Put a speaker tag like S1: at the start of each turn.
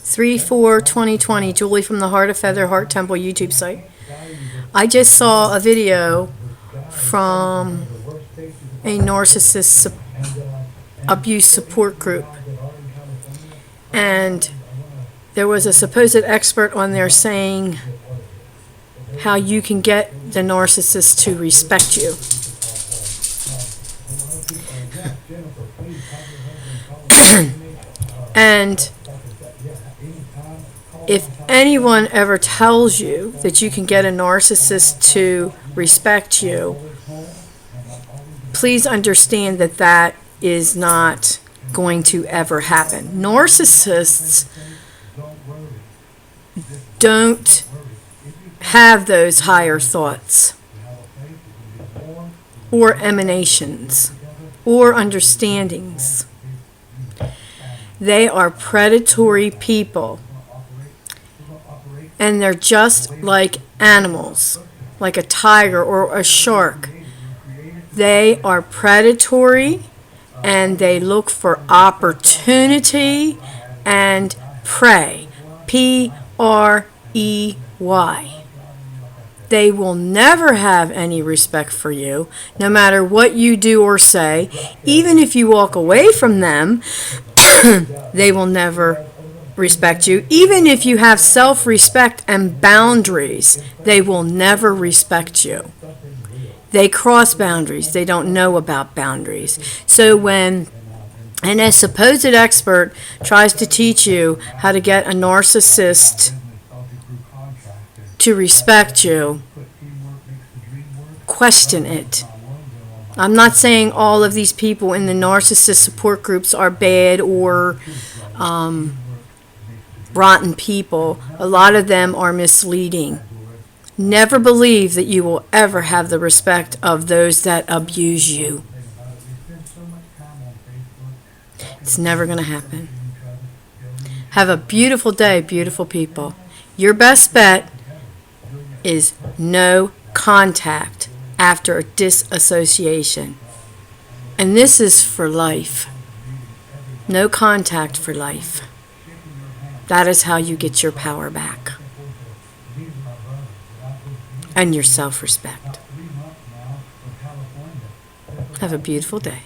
S1: 3/4/2020, Julie from the Heart of Feather Heart Temple YouTube site. I just saw a video from a narcissist abuse support group, and there was a supposed expert on there saying how you can get the narcissist to respect you. And if anyone ever tells you that you can get a narcissist to respect you, please understand that that is not going to ever happen. Narcissists don't have those higher thoughts or emanations or understandings. They are predatory people, and they're just like animals, like a tiger or a shark. They are predatory, and they look for opportunity and prey. Prey. They will never have any respect for you, no matter what you do or say. Even if you walk away from them, they will never respect you. Even if you have self-respect and boundaries, they will never respect you. They cross boundaries. They don't know about boundaries. So when a supposed expert tries to teach you how to get a narcissist to respect you, question it. I'm not saying all of these people in the narcissist support groups are bad or rotten people. A lot of them are misleading. Never believe that you will ever have the respect of those that abuse you. It's never going to happen. Have a beautiful day, beautiful people. Your best bet is no contact after a disassociation. And this is for life. No contact for life. That is how you get your power back. And your self-respect. Have a beautiful day.